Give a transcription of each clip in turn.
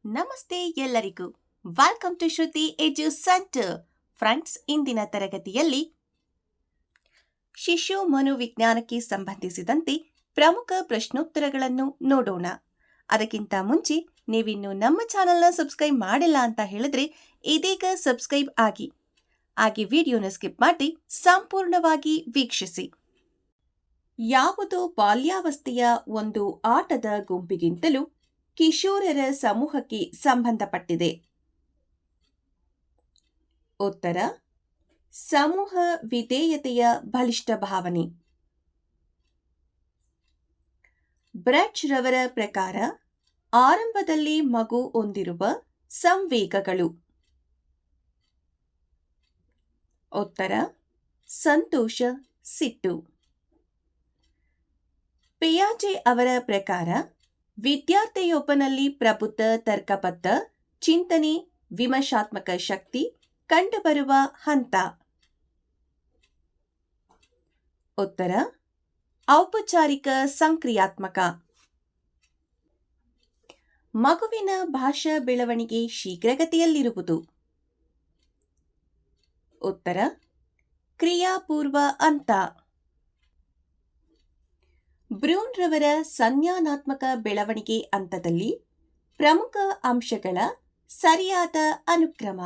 ನಮಸ್ತೆ ಎಲ್ಲರಿಗೂ. Welcome to Shruti edu centre. Friends, ಇಂದಿನ ತರಗತಿಯಲ್ಲಿ ಶಿಶು ಮನೋವಿಜ್ಞಾನಕ್ಕೆ ಸಂಬಂಧಿಸಿದಂತೆ ಪ್ರಮುಖ ಪ್ರಶ್ನೋತ್ತರಗಳನ್ನು ನೋಡೋಣ. ಅದಕ್ಕಿಂತ ಮುಂಚೆ ನೀವಿನ್ನು ನಮ್ಮ ಚಾನೆಲ್ನ ಸಬ್ಸ್ಕ್ರೈಬ್ ಮಾಡಿಲ್ಲ ಅಂತ ಹೇಳಿದ್ರೆ ಇದೀಗ ಸಬ್ಸ್ಕ್ರೈಬ್ ಆಗಿ. ಹಾಗೆ ವಿಡಿಯೋನ ಸ್ಕಿಪ್ ಮಾಡಿ ಸಂಪೂರ್ಣವಾಗಿ ವೀಕ್ಷಿಸಿ. ಯಾವುದು ಬಾಲ್ಯಾವಸ್ಥೆಯ ಒಂದು ಆಟದ ಗುಂಪಿಗಿಂತಲೂ ಕಿಶೋರರ ಸಮೂಹಕ್ಕೆ ಸಂಬಂಧಪಟ್ಟಿದೆ? ಉತ್ತರ: ಸಮೂಹ ವಿಧೇಯತೆಯ ಬಲಿಷ್ಠ ಭಾವನೆ. ಬ್ರಡ್ಜ್ ರವರ ಪ್ರಕಾರ ಆರಂಭದಲ್ಲಿ ಮಗು ಹೊಂದಿರುವ ಸಂವೇಗಗಳು. ಉತ್ತರ: ಸಂತೋಷ, ಸಿಟ್ಟು. ಪಿಯಾಜೆ ಅವರ ಪ್ರಕಾರ ವಿದ್ಯಾರ್ಥಿಯೊಬ್ಬನಲ್ಲಿ ಪ್ರಬುದ್ಧ ತರ್ಕಬದ್ಧ ಚಿಂತನೆ, ವಿಮರ್ಶಾತ್ಮಕ ಶಕ್ತಿ ಕಂಡುಬರುವ ಹಂತ. ಉತ್ತರ: ಔಪಚಾರಿಕ ಸಂಕ್ರಿಯಾತ್ಮಕ. ಮಗುವಿನ ಭಾಷಾ ಬೆಳವಣಿಗೆ ಶೀಘ್ರಗತಿಯಲ್ಲಿರುವುದು. ಉತ್ತರ: ಕ್ರಿಯಾಪೂರ್ವ ಹಂತ. ಬ್ರೂನ್ ರವರ ಸಂಜ್ಞಾನಾತ್ಮಕ ಬೆಳವಣಿಗೆ ಹಂತದಲ್ಲಿ ಪ್ರಮುಖ ಅಂಶಗಳ ಸರಿಯಾದ ಅನುಕ್ರಮ.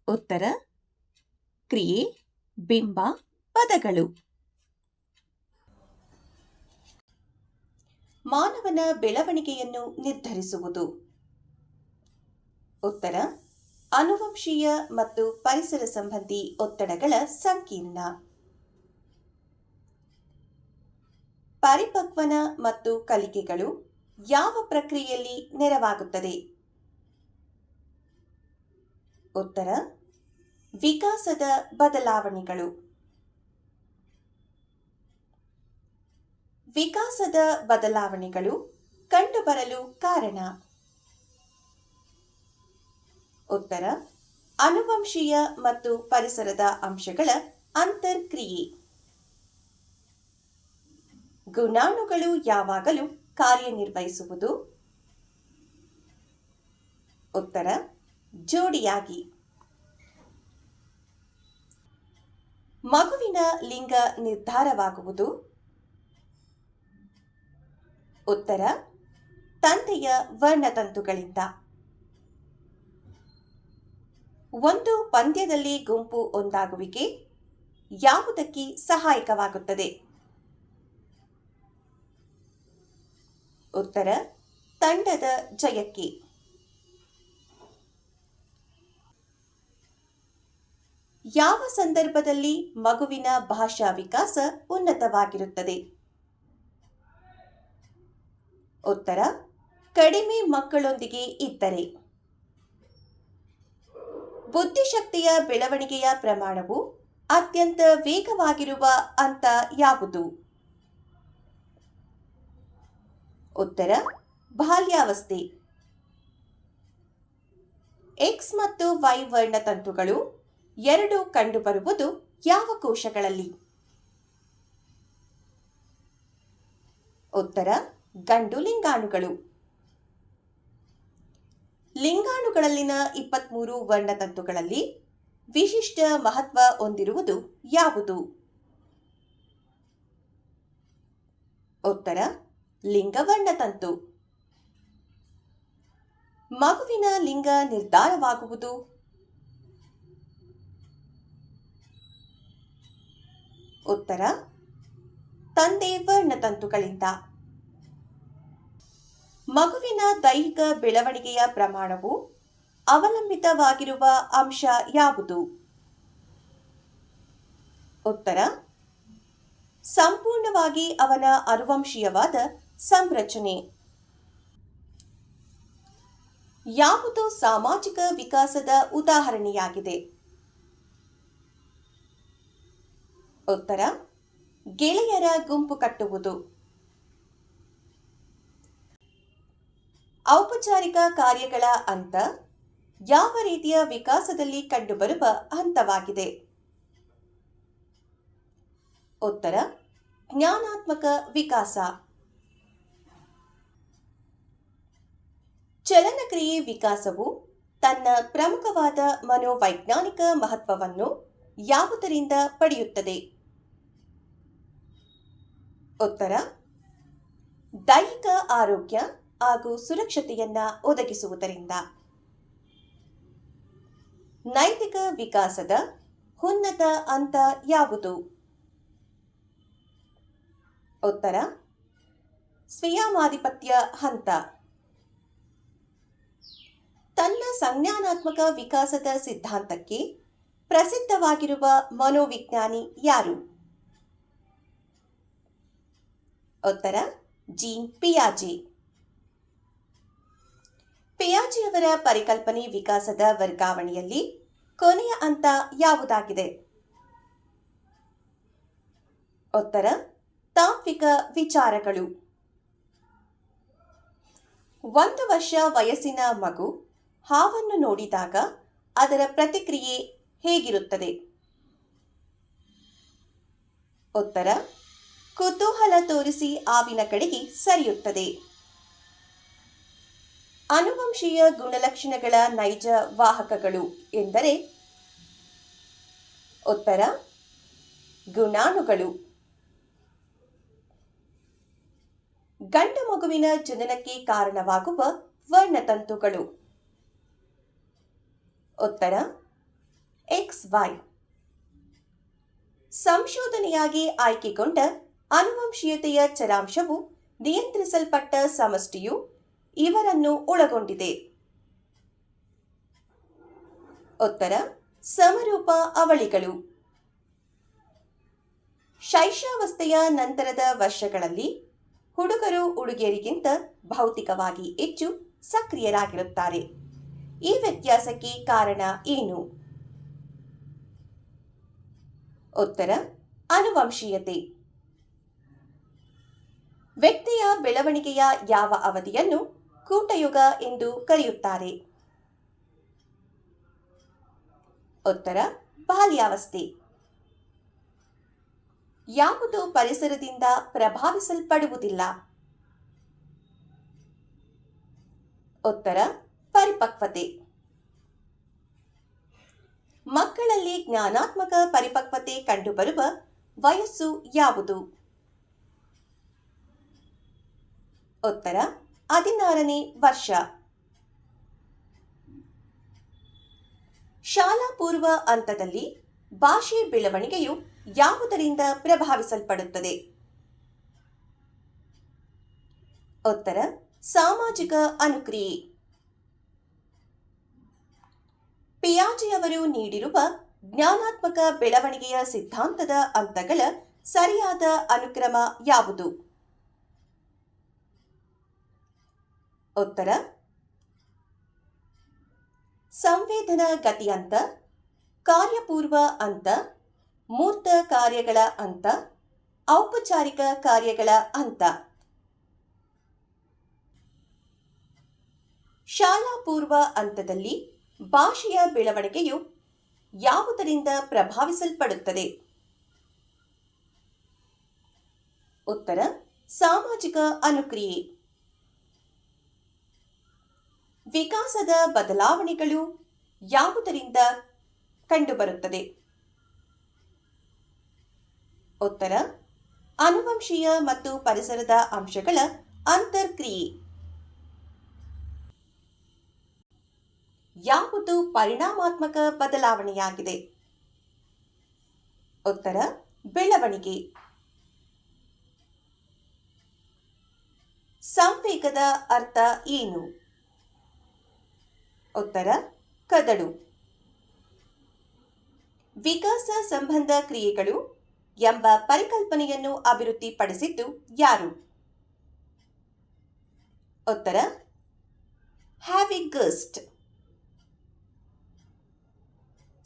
ಉತ್ತರ: ಕ್ರಿಯೆ, ಬಿಂಬ, ಪದಗಳು. ಮಾನವನ ಬೆಳವಣಿಗೆಯನ್ನು ನಿರ್ಧರಿಸುವುದು. ಉತ್ತರ: ಆನುವಂಶೀಯ ಮತ್ತು ಪರಿಸರ ಸಂಬಂಧಿ ಒತ್ತಡಗಳ ಸಂಕೀರ್ಣ. ಪರಿಪಕ್ವನ ಮತ್ತು ಕಲಿಕೆಗಳು ಯಾವ ಪ್ರಕ್ರಿಯೆಯಲ್ಲಿ ನೆರವಾಗುತ್ತದೆ? ಉತ್ತರ: ವಿಕಾಸದ ಬದಲಾವಣೆಗಳು. ವಿಕಾಸದ ಬದಲಾವಣೆಗಳು ಕಂಡುಬರಲು ಕಾರಣ. ಉತ್ತರ: ಆನುವಂಶೀಯ ಮತ್ತು ಪರಿಸರದ ಅಂಶಗಳ ಅಂತರ್ಕ್ರಿಯೆ. ಗುಣಾಣುಗಳು ಯಾವಾಗಲೂ ಕಾರ್ಯನಿರ್ವಹಿಸುವುದು. ಉತ್ತರ: ಜೋಡಿಯಾಗಿ. ಮಗುವಿನ ಲಿಂಗ ನಿರ್ಧಾರವಾಗುವುದು. ಉತ್ತರ: ತಂದೆಯ ವರ್ಣತಂತುಗಳಿಂದ. ಒಂದು ಪಂದ್ಯದಲ್ಲಿ ಗುಂಪು ಒಂದಾಗುವಿಕೆ ಯಾವುದಕ್ಕೆ ಸಹಾಯಕವಾಗುತ್ತದೆ? ಉತ್ತರ: ತಂಡದ ಜಯಕ್ಕೆ. ಯಾವ ಸಂದರ್ಭದಲ್ಲಿ ಮಗುವಿನ ಭಾಷಾ ವಿಕಾಸ ಉನ್ನತವಾಗಿರುತ್ತದೆ? ಉತ್ತರ: ಕಡಿಮೆ ಮಕ್ಕಳೊಂದಿಗೆ ಇದ್ದರೆ. ಬುದ್ಧಿಶಕ್ತಿಯ ಬೆಳವಣಿಗೆಯ ಪ್ರಮಾಣವು ಅತ್ಯಂತ ವೇಗವಾಗಿರುವ ಹಂತ ಯಾವುದು? ಉತ್ತರ: ಬಾಲ್ಯಾವಸ್ಥೆ. ಎಕ್ಸ್ ಮತ್ತು ವೈ ವರ್ಣತಂತುಗಳು ಎರಡು ಕಂಡುಬರುವುದು ಯಾವ ಕೋಶಗಳಲ್ಲಿ? ಉತ್ತರ: ಗಂಡು ಲಿಂಗಾಣುಗಳು. ಲಿಂಗಾಣುಗಳಲ್ಲಿನ 23 ವರ್ಣತಂತುಗಳಲ್ಲಿ ವಿಶಿಷ್ಟ ಮಹತ್ವ ಹೊಂದಿರುವುದು ಯಾವುದು? ಉತ್ತರ: ಲಿಂಗವರ್ಣತಂತು. ಮಗುವಿನ ಲಿಂಗ ನಿರ್ಧಾರವಾಗುವುದು. ಉತ್ತರ: ತಂದೆ ವರ್ಣತಂತುಗಳಿಂದ. ಮಗುವಿನ ದೈಹಿಕ ಬೆಳವಣಿಗೆಯ ಪ್ರಮಾಣವು ಅವಲಂಬಿತವಾಗಿರುವ ಅಂಶ ಯಾವುದು? ಉತ್ತರ: ಸಂಪೂರ್ಣವಾಗಿ ಅವನ ಆನುವಂಶೀಯವಾದ ಸಂರಚನೆ. ಯಾವುದು ಸಾಮಾಜಿಕ ವಿಕಾಸದ ಉದಾಹರಣೆಯಾಗಿದೆ? ಉತ್ತರ: ಗೆಳೆಯರ ಗುಂಪು ಕಟ್ಟುವುದು. ಔಪಚಾರಿಕ ಕಾರ್ಯಗಳ ಹಂತ ಯಾವ ರೀತಿಯ ವಿಕಾಸದಲ್ಲಿ ಕಂಡುಬರುವ ಹಂತವಾಗಿದೆ? ಉತ್ತರ: ಜ್ಞಾನಾತ್ಮಕ ವಿಕಾಸ. ಚಲನಕ್ರಿಯೆ ವಿಕಾಸವು ತನ್ನ ಪ್ರಮುಖವಾದ ಮನೋವೈಜ್ಞಾನಿಕ ಮಹತ್ವವನ್ನು ಯಾವುದರಿಂದ ಪಡೆಯುತ್ತದೆ? ಉತ್ತರ: ದೈಹಿಕ ಆರೋಗ್ಯ ಹಾಗೂ ಸುರಕ್ಷತೆಯನ್ನ ಒದಗಿಸುವುದರಿಂದ. ನೈತಿಕ ವಿಕಾಸದ ಉನ್ನತ ಹಂತ ಯಾವುದು? ಉತ್ತರ: ಸ್ವಯಮಾಧಿಪತ್ಯ ಹಂತ. ತನ್ನ ಸಂಜ್ಞಾನಾತ್ಮಕ ವಿಕಾಸದ ಸಿದ್ಧಾಂತಕ್ಕೆ ಪ್ರಸಿದ್ಧವಾಗಿರುವ ಮನೋವಿಜ್ಞಾನಿ ಯಾರು? ಉತ್ತರ: ಜೀನ್ ಪಿಯಾಜೆ. ಪಿಯಾಜೆಯವರ ಪರಿಕಲ್ಪನೆ ವಿಕಾಸದ ವರ್ಗಾವಣೆಯಲ್ಲಿ ಕೊನೆಯ ಹಂತ ಯಾವುದಾಗಿದೆ? ಉತ್ತರ: ತಾತ್ವಿಕ ವಿಚಾರಗಳು. 1 ವರ್ಷ ವಯಸ್ಸಿನ ಮಗು ಹಾವನ್ನು ನೋಡಿದಾಗ ಅದರ ಪ್ರತಿಕ್ರಿಯೆ ಹೇಗಿರುತ್ತದೆ? ಉತ್ತರ: ಕುತೂಹಲ ತೋರಿಸಿ ಹಾವಿನ ಕಡೆಗೆ ಸರಿಯುತ್ತದೆ. ಆನುವಂಶೀಯ ಗುಣಲಕ್ಷಣಗಳ ನೈಜ ವಾಹಕಗಳು ಎಂದರೆ? ಉತ್ತರ: ಗುಣಾಣುಗಳು. ಗಂಡು ಮಗುವಿನ ಜನನಕ್ಕೆ ಕಾರಣವಾಗುವ ವರ್ಣತಂತುಗಳು? ಉತ್ತರ: XY. ಸಂಶೋಧನೆಯಾಗಿ ಆಯ್ಕೆಗೊಂಡ ಆನುವಂಶೀಯತೆಯ ಚರಾಂಶವು ನಿಯಂತ್ರಿಸಲ್ಪಟ್ಟ ಸಮಷ್ಟಿಯು ಇವರನ್ನು ಒಳಗೊಂಡಿದೆ. ಉತ್ತರ: ಸಮರೂಪ ಅವಳಿಗಳು. ಶೈಶವಾವಸ್ಥೆಯ ನಂತರದ ವರ್ಷಗಳಲ್ಲಿ ಹುಡುಗರು ಹುಡುಗಿಯರಿಗಿಂತ ಭೌತಿಕವಾಗಿ ಹೆಚ್ಚು ಸಕ್ರಿಯರಾಗಿರುತ್ತಾರೆ. ಈ ವ್ಯತ್ಯಾಸಕ್ಕೆ ಕಾರಣ ಏನು? ಉತ್ತರ: ಆನುವಂಶೀಯತೆ. ವ್ಯಕ್ತಿಯ ಬೆಳವಣಿಗೆಯ ಯಾವ ಅವಧಿಯನ್ನು ಕೂಟಯುಗ ಎಂದು ಕರೆಯುತ್ತಾರೆ? ಉತ್ತರ: ಬಾಲ್ಯಾವಸ್ಥೆ. ಯಾವುದು ಪರಿಸರದಿಂದ ಪ್ರಭಾವಿಸಲ್ಪಡುವುದಿಲ್ಲ? ಉತ್ತರ: ಪರಿಪಕ್ವತೆ. ಮಕ್ಕಳಲ್ಲಿ ಜ್ಞಾನಾತ್ಮಕ ಪರಿಪಕ್ವತೆ ಕಂಡುಬರುವ ವಯಸ್ಸು ಯಾವುದು? ಉತ್ತರ: 16ನೇ ವರ್ಷ. ಶಾಲಾ ಪೂರ್ವ ಹಂತದಲ್ಲಿ ಭಾಷೆ ಬೆಳವಣಿಗೆಯು ಯಾವುದರಿಂದ ಪ್ರಭಾವಿಸಲ್ಪಡುತ್ತದೆ? ಉತ್ತರ: ಸಾಮಾಜಿಕ ಅನುಕ್ರಿಯೆ. ಪಿಯಾಜೆಯವರು ನೀಡಿರುವ ಜ್ಞಾನಾತ್ಮಕ ಬೆಳವಣಿಗೆಯ ಸಿದ್ಧಾಂತದ ಹಂತಗಳ ಸರಿಯಾದ ಅನುಕ್ರಮ ಯಾವುದು? ಉತ್ತರ: ಸಂವೇದನಾ ಗತಿ ಹಂತ, ಕಾರ್ಯಪೂರ್ವ ಹಂತ, ಮೂರ್ತ ಕಾರ್ಯಗಳ ಹಂತ, ಔಪಚಾರಿಕ ಕಾರ್ಯಗಳ ಹಂತ. ಶಾಲಾ ಪೂರ್ವ ಹಂತದಲ್ಲಿ ಭಾಷೆಯ ಬೆಳವಣಿಗೆಯು ಯಾವುದರಿಂದ ಪ್ರಭಾವಿಸಲ್ಪಡುತ್ತದೆ? ಉತ್ತರ: ಸಾಮಾಜಿಕ ಅನುಕ್ರಿಯೆ. ವಿಕಾಸದ ಬದಲಾವಣೆಗಳು ಯಾವುದರಿಂದ ಕಂಡುಬರುತ್ತದೆ? ಉತ್ತರ: ಆನುವಂಶೀಯ ಮತ್ತು ಪರಿಸರದ ಅಂಶಗಳ ಅಂತರ್ಕ್ರಿಯೆ. ಯಾವುದು ಪರಿಣಾಮಾತ್ಮಕ ಬದಲಾವಣೆಯಾಗಿದೆ? ಉತ್ತರ: ಬೆಳವಣಿಗೆ. ಸಂವೇಗದ ಅರ್ಥ ಏನು? ಉತ್ತರ: ಕದಡು. ವಿಕಾಸ ಸಂಬಂಧ ಕ್ರಿಯೆಗಳು ಎಂಬ ಪರಿಕಲ್ಪನೆಯನ್ನು ಅಭಿವೃದ್ಧಿಪಡಿಸಿದ್ದು ಯಾರು? ಉತ್ತರ: ಹ್ಯಾವಿಗಸ್ಟ್.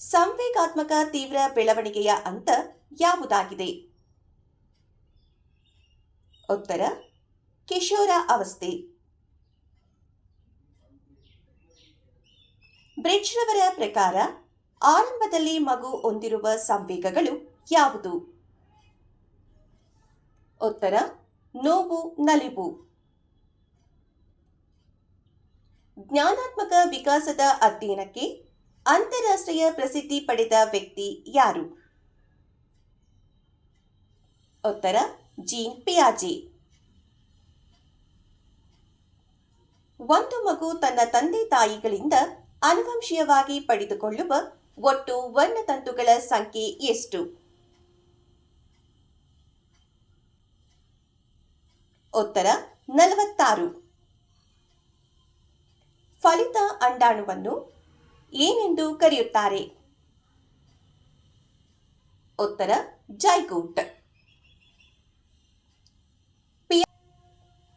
ಸಂವೇಗಾತ್ಮಕ ತೀವ್ರ ಬೆಳವಣಿಗೆಯ ಹಂತ ಯಾವುದಾಗಿದೆ? ಉತ್ತರ: ಕಿಶೋರ ಅವಸ್ಥೆ. ಬ್ರಿಡ್ಜ್ರವರ ಪ್ರಕಾರ ಆರಂಭದಲ್ಲಿ ಮಗು ಹೊಂದಿರುವ ಸಂವೇಗಗಳು ಯಾವುದು? ಉತ್ತರ: ನೋವು, ನಲಿವು. ಜ್ಞಾನಾತ್ಮಕ ವಿಕಾಸದ ಅಧ್ಯಯನಕ್ಕೆ ಅಂತಾರಾಷ್ಟ್ರೀಯ ಪ್ರಸಿದ್ಧಿ ಪಡೆದ ವ್ಯಕ್ತಿ ಯಾರು? ಉತ್ತರ ಜೀನ್ ಪಿಯಾಜೆ. ಒಂದು ಮಗು ತನ್ನ ತಂದೆ ತಾಯಿಗಳಿಂದ ಆನುವಂಶಿಕವಾಗಿ ಪಡೆದುಕೊಳ್ಳುವ ಒಟ್ಟು ವರ್ಣತಂತುಗಳ ಸಂಖ್ಯೆ ಎಷ್ಟು? ಉತ್ತರ 46. ಫಲಿತ ಅಂಡಾಣುವನ್ನು ಏನೆಂದು ಕರೆಯುತ್ತಾರೆ? ಉತ್ತರ ಜೈಗೋಟ್.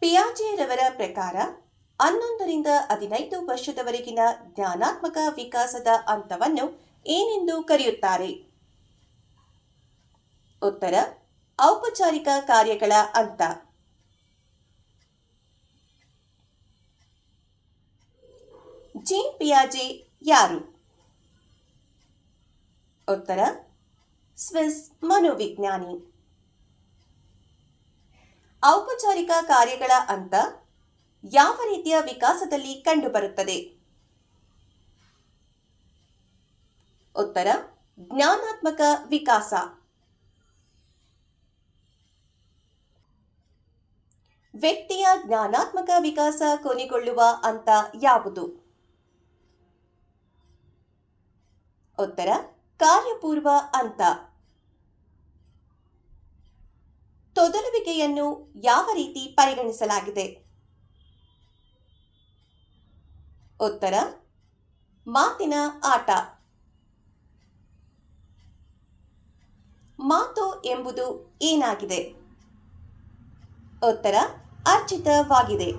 ಪಿಯಾಜೆರವರ ಪ್ರಕಾರ 11ರಿಂದ 15 ವರ್ಷದವರೆಗಿನ ಜ್ಞಾನಾತ್ಮಕ ವಿಕಾಸದ ಹಂತವನ್ನು ಏನೆಂದು ಕರೆಯುತ್ತಾರೆ? ಉತ್ತರ ಔಪಚಾರಿಕ ಕಾರ್ಯಗಳ ಹಂತ. ಜೀನ್ ಪಿಯಾಜೆ ಯಾರು? ಉತ್ತರ ಸ್ವಿಸ್ ಮನೋವಿಜ್ಞಾನಿ. ಔಪಚಾರಿಕ ಕಾರ್ಯಗಳ ಹಂತ ಯಾವ ರೀತಿಯ ವಿಕಾಸದಲ್ಲಿ ಕಂಡುಬರುತ್ತದೆ? ಉತ್ತರ ಜ್ಞಾನಾತ್ಮಕ ವಿಕಾಸ. ವ್ಯಕ್ತಿಯ ಜ್ಞಾನಾತ್ಮಕ ವಿಕಾಸ ಕೊನೆಗೊಳ್ಳುವ ಹಂತ ಯಾವುದು? ಉತ್ತರ ಕಾರ್ಯಪೂರ್ವ ಹಂತ. ತೊದಲುವಿಕೆಯನ್ನು ಯಾವ ರೀತಿ ಪರಿಗಣಿಸಲಾಗಿದೆ? ಉತ್ತರ ಮಾತಿನ ಆಟ. ಮಾತು ಎಂಬುದು ಏನಾಗಿದೆ? ಉತ್ತರ ಅರ್ಜಿತವಾಗಿದೆ.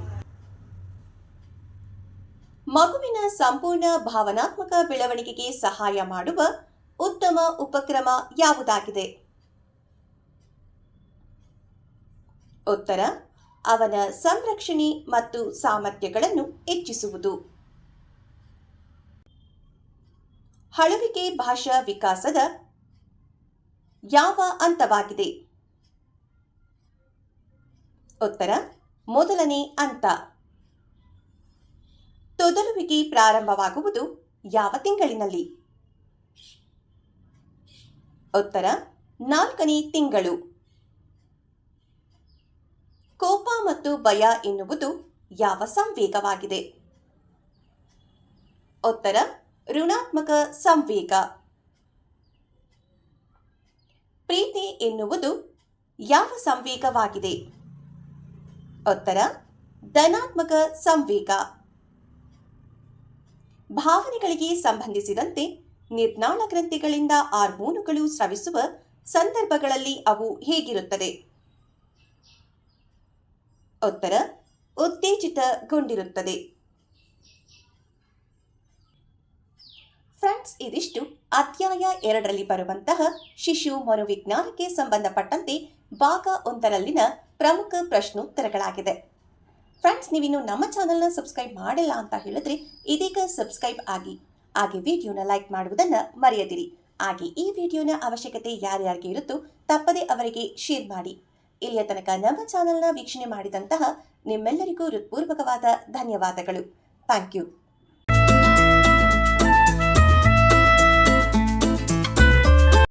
ಮಗುವಿನ ಸಂಪೂರ್ಣ ಭಾವನಾತ್ಮಕ ಬೆಳವಣಿಗೆಗೆ ಸಹಾಯ ಮಾಡುವ ಉತ್ತಮ ಉಪಕ್ರಮ ಯಾವುದಾಗಿದೆ? ಉತ್ತರ ಅವನ ಸಂರಕ್ಷಣೆ ಮತ್ತು ಸಾಮರ್ಥ್ಯಗಳನ್ನು ಹೆಚ್ಚಿಸುವುದು. ಹಳುವಿಕೆ ಭಾಷಾ ವಿಕಾಸದ ಯಾವ ಹಂತವಾಗಿದೆ? ಉತ್ತರ ಮೊದಲನೇ ಹಂತ. ತೊದಲುವಿಕೆ ಪ್ರಾರಂಭವಾಗುವುದು ಯಾವ ತಿಂಗಳಿನಲ್ಲಿ? ಉತ್ತರ 4ನೇ ತಿಂಗಳು. ಕೋಪ ಮತ್ತು ಭಯ ಎನ್ನುವುದು ಯಾವ ಸಂವೇಗವಾಗಿದೆ? ಉತ್ತರ ಋಣಾತ್ಮಕ ಸಂವೇಗ. ಪ್ರೀತಿ ಎನ್ನುವುದು ಯಾವ ಸಂವೇಗವಾಗಿದೆ? ಉತ್ತರ ಧನಾತ್ಮಕ ಸಂವೇಗ. ಭಾವನೆಗಳಿಗೆ ಸಂಬಂಧಿಸಿದಂತೆ ನಿರ್ನಾಳ ಗ್ರಂಥಿಗಳಿಂದ ಹಾರ್ಮೋನುಗಳು ಸ್ರವಿಸುವ ಸಂದರ್ಭಗಳಲ್ಲಿ ಅವು ಹೇಗಿರುತ್ತದೆ? ಉತ್ತರ ಉತ್ತೇಜಿತಗೊಂಡಿರುತ್ತದೆ. ಫ್ರೆಂಡ್ಸ್, ಇದಿಷ್ಟು ಅಧ್ಯಾಯ 2ರಲ್ಲಿ ಬರುವಂತಹ ಶಿಶು ಮನೋವಿಜ್ಞಾನಕ್ಕೆ ಸಂಬಂಧಪಟ್ಟಂತೆ ಭಾಗ 1ರಲ್ಲಿನ ಪ್ರಮುಖ ಪ್ರಶ್ನೋತ್ತರಗಳಾಗಿದೆ. ಫ್ರೆಂಡ್ಸ್, ನೀವಿನ್ನು ನಮ್ಮ ಚಾನಲ್ನ ಸಬ್ಸ್ಕ್ರೈಬ್ ಮಾಡಿಲ್ಲ ಅಂತ ಹೇಳಿದ್ರೆ ಇದೀಗ ಸಬ್ಸ್ಕ್ರೈಬ್ ಆಗಿ, ಹಾಗೆ ವಿಡಿಯೋನ ಲೈಕ್ ಮಾಡುವುದನ್ನು ಮರೆಯದಿರಿ. ಹಾಗೆ ಈ ವಿಡಿಯೋನ ಅವಶ್ಯಕತೆ ಯಾರ್ಯಾರಿಗೆ ಇರುತ್ತೋ ತಪ್ಪದೇ ಅವರಿಗೆ ಶೇರ್ ಮಾಡಿ. ಇಲ್ಲಿಯ ತನಕ ನಮ್ಮ ಚಾನಲ್ನ ವೀಕ್ಷಣೆ ಮಾಡಿದಂತಹ ನಿಮ್ಮೆಲ್ಲರಿಗೂ ಹೃತ್ಪೂರ್ವಕವಾದ ಧನ್ಯವಾದಗಳು. Thank you.